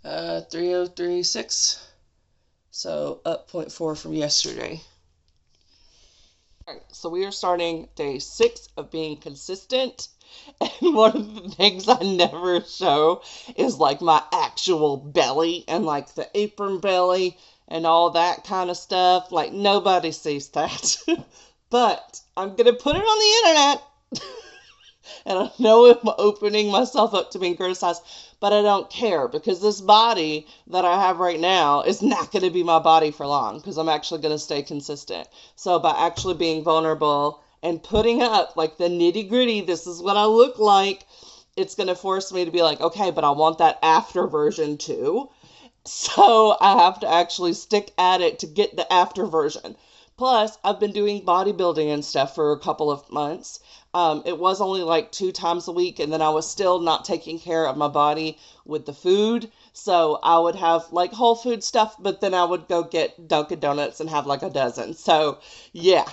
3036. So up 0.4 from yesterday. All right, so we are starting day 6 of being consistent. And one of the things I never show is like my actual belly and like the apron belly and all that kind of stuff. Like nobody sees that. But I'm going to put it on the internet. And I know I'm opening myself up to being criticized, but I don't care because this body that I have right now is not going to be my body for long because I'm actually going to stay consistent. So by actually being vulnerable and putting up like the nitty gritty, this is what I look like, it's going to force me to be like, okay, but I want that after version too. So I have to actually stick at it to get the after version. Plus, I've been doing bodybuilding and stuff for a couple of months. It was only like 2 times a week, and then I was still not taking care of my body with the food. So I would have like whole food stuff, but then I would go get Dunkin' Donuts and have like a dozen. So, yeah.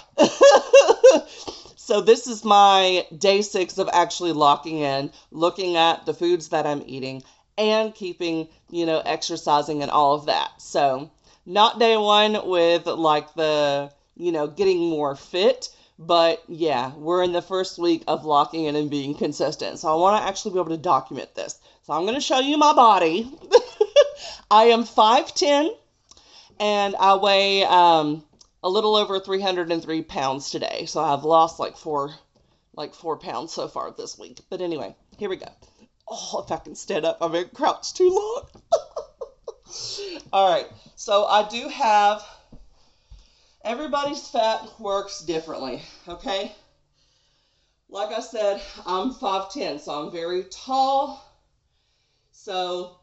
So this is my day 6 of actually locking in, looking at the foods that I'm eating and keeping, exercising and all of that. So not day 1 with like the, getting more fit, but yeah, we're in the first week of locking in and being consistent. So I want to actually be able to document this. So I'm going to show you my body. I am 5'10", and I weigh a little over 303 pounds today. So I've lost like 4 pounds so far this week. But anyway, here we go. Oh, if I can stand up, I've been crouched too long. All right, so I do have, everybody's fat works differently, okay? Like I said, I'm 5'10", so I'm very tall. So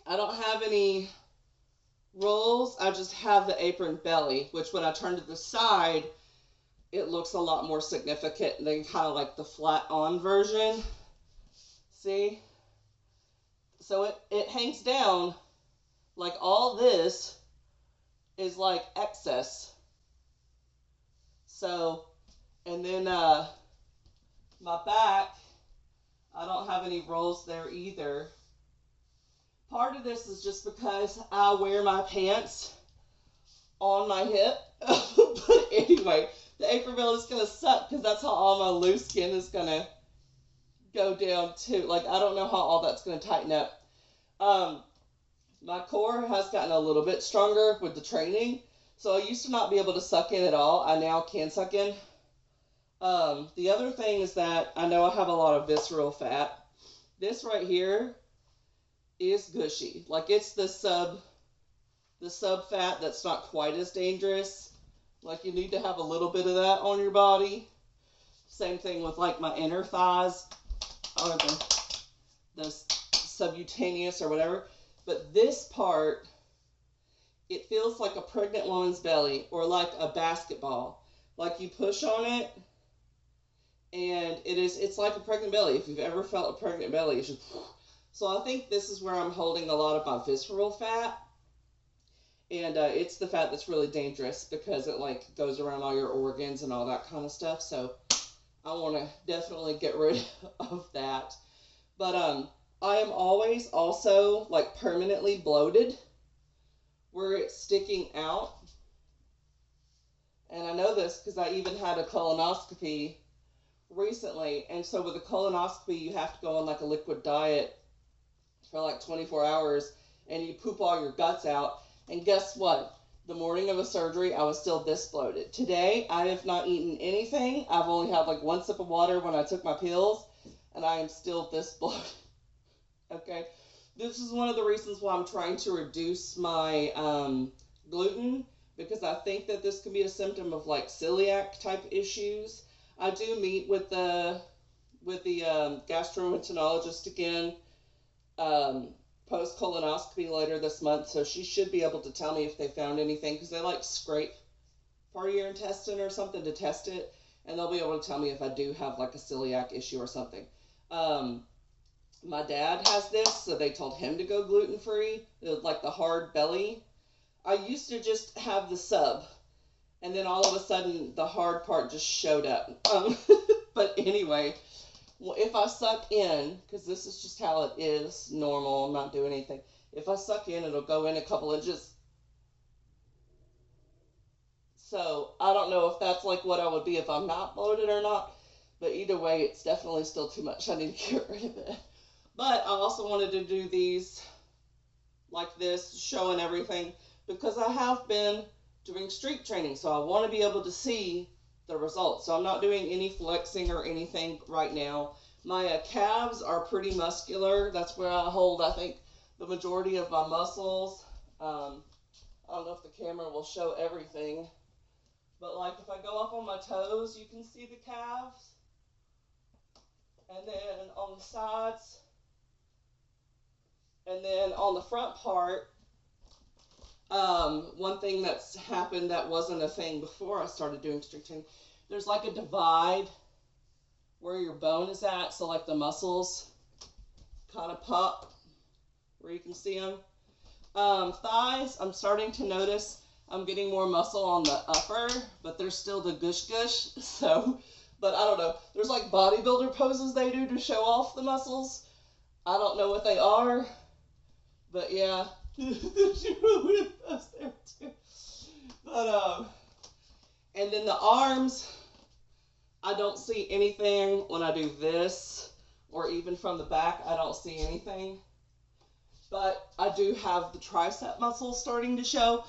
I don't have any rolls. I just have the apron belly, which when I turn to the side, it looks a lot more significant than kind of like the flat on version. See? So it hangs down like all this is like excess. So, and then my back, I don't have any rolls there either. Part of this is just because I wear my pants on my hip. But anyway, the apron belly is going to suck because that's how all my loose skin is going to go down too. Like, I don't know how all that's going to tighten up. My core has gotten a little bit stronger with the training. So I used to not be able to suck in at all. I now can suck in. The other thing is that I know I have a lot of visceral fat. This right here is gushy. Like it's the sub fat that's not quite as dangerous. Like you need to have a little bit of that on your body. Same thing with like my inner thighs or the subcutaneous or whatever. But this part, it feels like a pregnant woman's belly or like a basketball. Like you push on it and it's like a pregnant belly. If you've ever felt a pregnant belly, it's just... So I think this is where I'm holding a lot of my visceral fat. And it's the fat that's really dangerous because it like goes around all your organs and all that kind of stuff. So I want to definitely get rid of that. But I am always also like permanently bloated where it's sticking out. And I know this because I even had a colonoscopy recently. And so with a colonoscopy, you have to go on like a liquid diet for like 24 hours and you poop all your guts out. And guess what? The morning of a surgery, I was still this bloated. Today, I have not eaten anything. I've only had like 1 sip of water when I took my pills, and I am still this bloated. Okay? This is one of the reasons why I'm trying to reduce my gluten, because I think that this could be a symptom of like celiac type issues. I do meet with the gastroenterologist again post colonoscopy later this month, so she should be able to tell me if they found anything, because they like scrape part of your intestine or something to test it, and they'll be able to tell me if I do have like a celiac issue or something. My dad has this, so they told him to go gluten-free, like the hard belly. I used to just have the sub, and then all of a sudden the hard part just showed up. But anyway, if I suck in, because this is just how it is normal, I'm not doing anything. If I suck in, it'll go in a couple inches. So I don't know if that's like what I would be if I'm not bloated or not. But either way, it's definitely still too much. I need to get rid of it. But I also wanted to do these like this, showing everything, because I have been doing streak training. So I want to be able to see the results. So I'm not doing any flexing or anything right now. My calves are pretty muscular. That's where I hold, I think, the majority of my muscles. I don't know if the camera will show everything. But like if I go up on my toes, you can see the calves. And then on the sides, and then on the front part, one thing that's happened that wasn't a thing before I started doing streak training, there's like a divide where your bone is at, so like the muscles kind of pop where you can see them. Thighs, I'm starting to notice I'm getting more muscle on the upper, but there's still the gush gush, so... But I don't know. There's like bodybuilder poses they do to show off the muscles. I don't know what they are. But yeah. There's really a pose there too. But and then the arms, I don't see anything when I do this, or even from the back, I don't see anything. But I do have the tricep muscles starting to show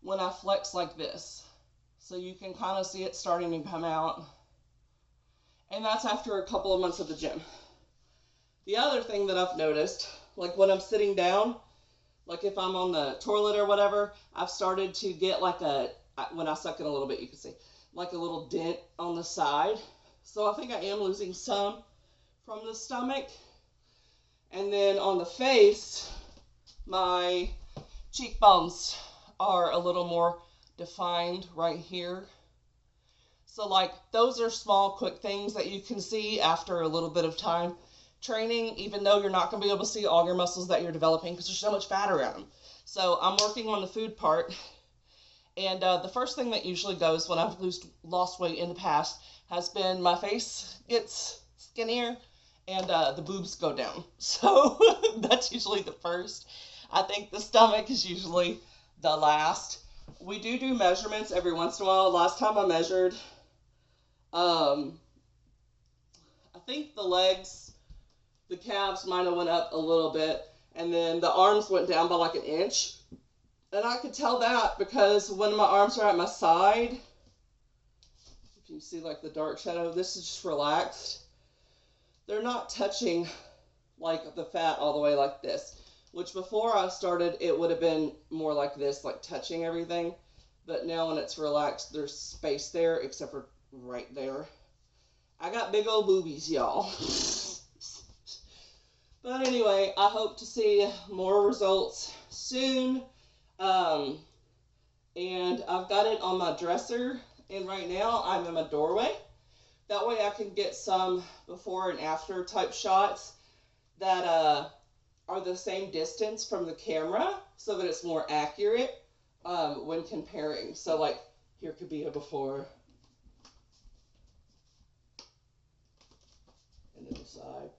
when I flex like this. So you can kind of see it starting to come out. And that's after a couple of months of the gym. The other thing that I've noticed, like when I'm sitting down, like if I'm on the toilet or whatever, I've started to get like when I suck in a little bit, you can see, like a little dent on the side. So I think I am losing some from the stomach. And then on the face, my cheekbones are a little more defined right here. So like those are small, quick things that you can see after a little bit of time training, even though you're not going to be able to see all your muscles that you're developing because there's so much fat around them. So I'm working on the food part. And the first thing that usually goes when I've lost weight in the past has been my face gets skinnier and the boobs go down. So that's usually the first. I think the stomach is usually the last. We do measurements every once in a while. Last time I measured, I think the legs, the calves might have went up a little bit, and then the arms went down by like an inch. And I could tell that because when my arms are at my side, if you see like the dark shadow, this is just relaxed. They're not touching like the fat all the way like this, which before I started, it would have been more like this, like touching everything. But now when it's relaxed, there's space there, except for right there. I got big old boobies, y'all. But anyway, I hope to see more results soon. And I've got it on my dresser, and right now I'm in my doorway. That way I can get some before and after type shots that are the same distance from the camera so that it's more accurate when comparing. So like here could be a before and then the side.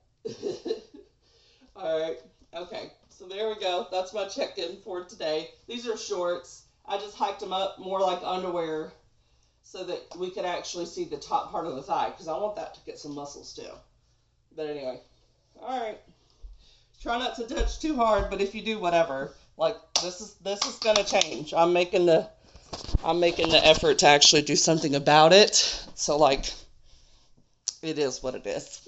All right, okay, so there we go. That's my check-in for today. These are shorts. I just hiked them up more like underwear so that we could actually see the top part of the thigh because I want that to get some muscles too. But anyway, all right. Try not to touch too hard, but if you do, whatever. Like this is gonna change. I'm making the effort to actually do something about it. So like, it is what it is.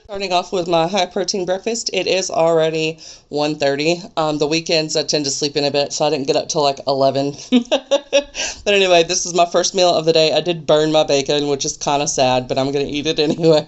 Starting off with my high protein breakfast. It is already 1:30. The weekends I tend to sleep in a bit, so I didn't get up till like 11. But anyway, this is my first meal of the day. I did burn my bacon, which is kind of sad, but I'm going to eat it anyway.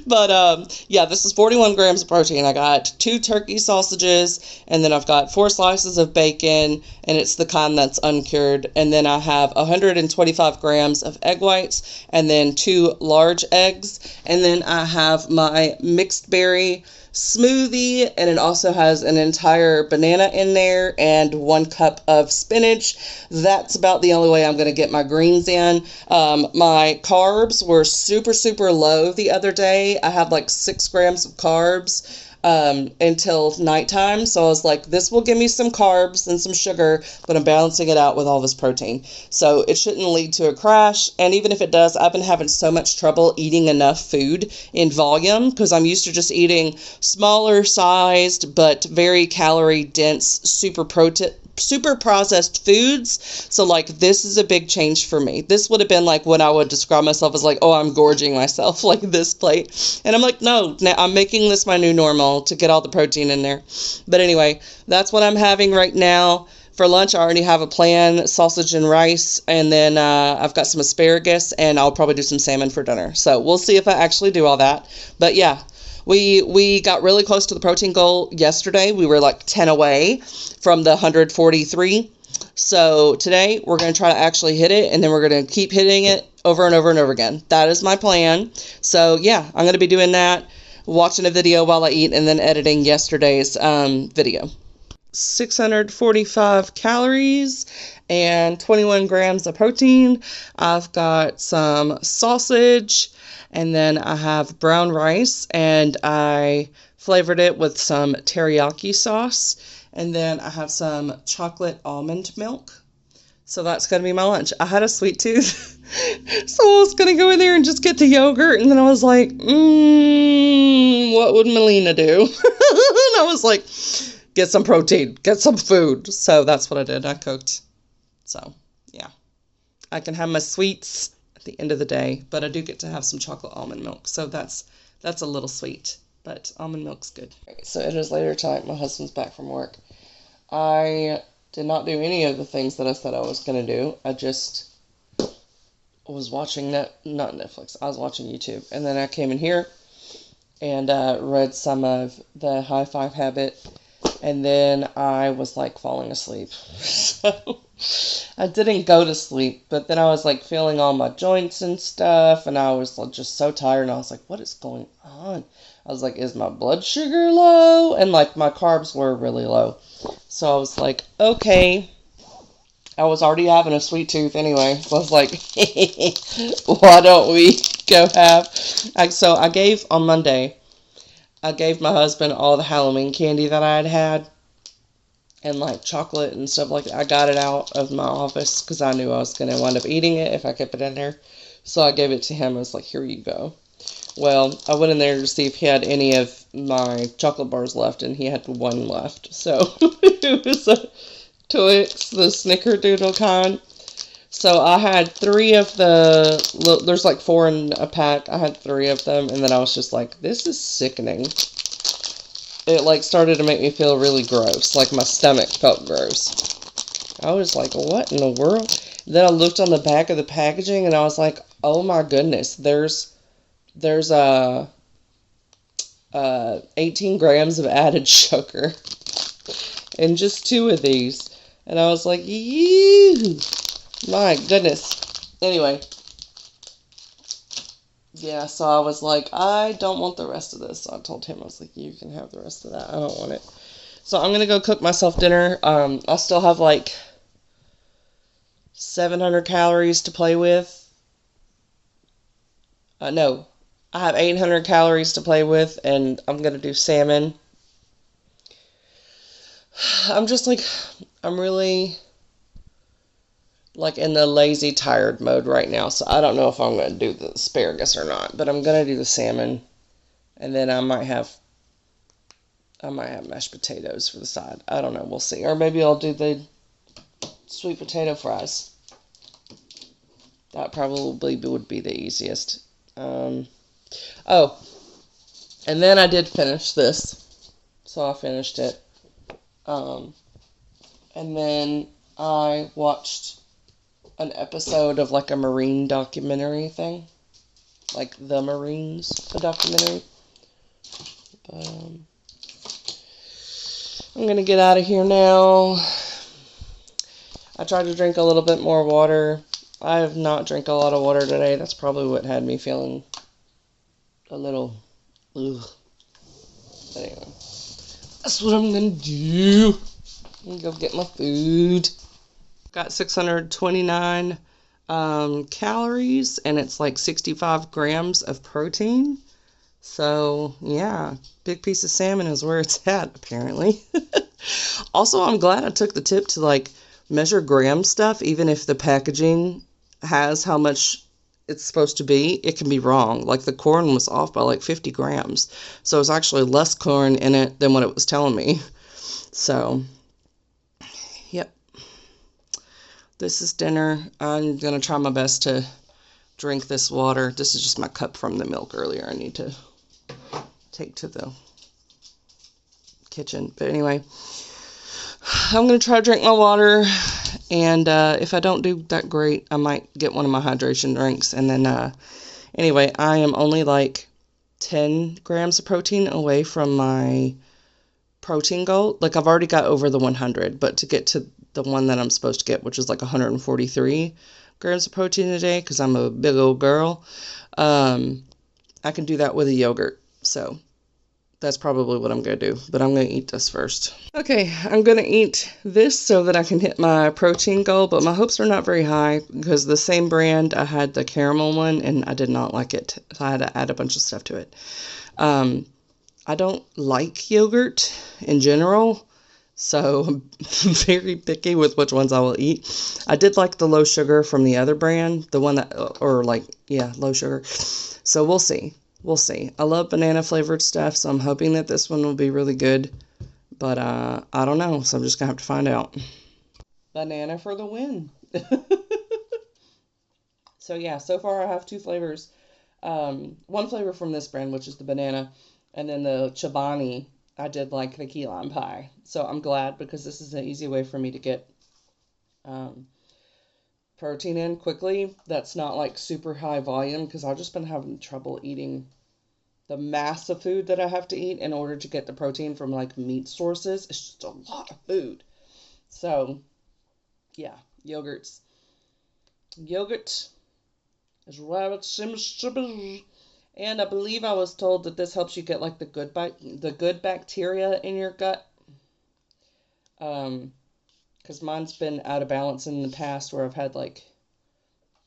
But yeah, this is 41 grams of protein. I got 2 turkey sausages, and then I've got 4 slices of bacon, and it's the kind that's uncured. And then I have 125 grams of egg whites, and then 2 large eggs, and then I have have my mixed berry smoothie, and it also has an entire banana in there and 1 cup of spinach. That's about the only way I'm going to get my greens in. My carbs were super, super low the other day. I had like 6 grams of carbs until nighttime. So I was like, this will give me some carbs and some sugar, but I'm balancing it out with all this protein. So it shouldn't lead to a crash. And even if it does, I've been having so much trouble eating enough food in volume because I'm used to just eating smaller sized, but very calorie dense, super processed foods. So like this is a big change for me. This would have been like when I would describe myself as like, oh, I'm gorging myself like this plate. And I'm like, no, now I'm making this my new normal to get all the protein in there. But anyway, that's what I'm having right now. For lunch, I already have a plan, sausage and rice, and then I've got some asparagus, and I'll probably do some salmon for dinner. So we'll see if I actually do all that. But yeah, we got really close to the protein goal yesterday. We were like 10 away from the 143. So today we're going to try to actually hit it, and then we're going to keep hitting it over and over and over again. That is my plan. So yeah, I'm going to be doing that, watching a video while I eat, and then editing yesterday's video. 645 calories and 21 grams of protein. I've got some sausage, and then I have brown rice, and I flavored it with some teriyaki sauce, and then I have some chocolate almond milk. So that's going to be my lunch. I had a sweet tooth, so I was going to go in there and just get the yogurt, and then I was like, what would Melina do? And I was like, get some protein, get some food. So that's what I did. I cooked. So, yeah. I can have my sweets at the end of the day, but I do get to have some chocolate almond milk. So that's a little sweet, but almond milk's good. So it is later tonight. My husband's back from work. I did not do any of the things that I said I was going to do. I just was watching not Netflix. I was watching YouTube. And then I came in here and read some of the High Five Habit. And then I was like falling asleep. So I didn't go to sleep, but then I was like feeling all my joints and stuff, and I was just so tired, and I was like, what is going on? I was like, is my blood sugar low? And like my carbs were really low. So I was like, okay. I was already having a sweet tooth anyway. So I was like, why don't we go have... So I gave on Monday... I gave my husband all the Halloween candy that I had and like chocolate and stuff like that. I got it out of my office because I knew I was going to wind up eating it if I kept it in there. So I gave it to him. I was like, here you go. Well, I went in there to see if he had any of my chocolate bars left, and he had 1 left. So it was a Twix, the Snickerdoodle kind. So I had 3 of there's like 4 in a pack. I had 3 of them, and then I was just like, this is sickening. It like started to make me feel really gross. Like my stomach felt gross. I was like, what in the world? Then I looked on the back of the packaging, and I was like, oh my goodness, there's 18 grams of added sugar in just 2 of these. And I was like, ew. My goodness. Anyway. Yeah, so I was like, I don't want the rest of this. So I told him, I was like, you can have the rest of that. I don't want it. So I'm going to go cook myself dinner. I still have like 700 calories to play with. No, I have 800 calories to play with, and I'm going to do salmon. I'm really like in the lazy, tired mode right now, so I don't know if I'm going to do the asparagus or not, but I'm going to do the salmon, and then I might have mashed potatoes for the side. I don't know, we'll see. Or maybe I'll do the sweet potato fries. That probably would be the easiest. Oh, and then I did finish this, so I finished it. And then I watched an episode of like a marine documentary thing, like The Marines, a documentary. But I'm gonna get out of here now. I tried to drink a little bit more water. I have not drank a lot of water today. That's probably what had me feeling a little Ugh. Anyway, that's what I'm gonna do. I'm gonna go get my food. Got 629 calories, and it's like 65 grams of protein. So, yeah, big piece of salmon is where it's at, apparently. Also, I'm glad I took the tip to, like, measure gram stuff, even if the packaging has how much it's supposed to be. It can be wrong. Like, the corn was off by, like, 50 grams. So, it's actually less corn in it than what it was telling me. So, yep. This is dinner. I'm going to try my best to drink this water. This is just my cup from the milk earlier. I need to take to the kitchen. But anyway, I'm going to try to drink my water. And if I don't do that great, I might get one of my hydration drinks. And then, anyway, I am only like 10 grams of protein away from my protein goal. Like, I've already got over the 100, but to get to the one that I'm supposed to get, which is like 143 grams of protein a day, because I'm a big old girl, I can do that with a yogurt. So that's probably what I'm going to do, but I'm going to eat this first. Okay, I'm going to eat this so that I can hit my protein goal, but my hopes are not very high because the same brand, I had the caramel one, and I did not like it. So I had to add a bunch of stuff to it. I don't like yogurt in general, so I'm very picky with which ones I will eat. I did like the low sugar from the other brand, the one that, or like, yeah, low sugar. So we'll see. We'll see. I love banana flavored stuff, so I'm hoping that this one will be really good. But I don't know, so I'm just going to have to find out. Banana for the win. So yeah, so far I have two flavors. One flavor from this brand, which is the banana, and then the Chobani, I did like the key lime pie. So I'm glad because this is an easy way for me to get protein in quickly. That's not like super high volume because I've just been having trouble eating the mass of food that I have to eat in order to get the protein from like meat sources. It's just a lot of food. So yeah, yogurt is what it seems to be. And I believe I was told that this helps you get like the good bacteria in your gut. Because mine's been out of balance in the past where I've had like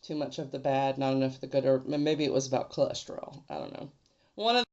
too much of the bad, not enough of the good, or maybe it was about cholesterol. I don't know. One of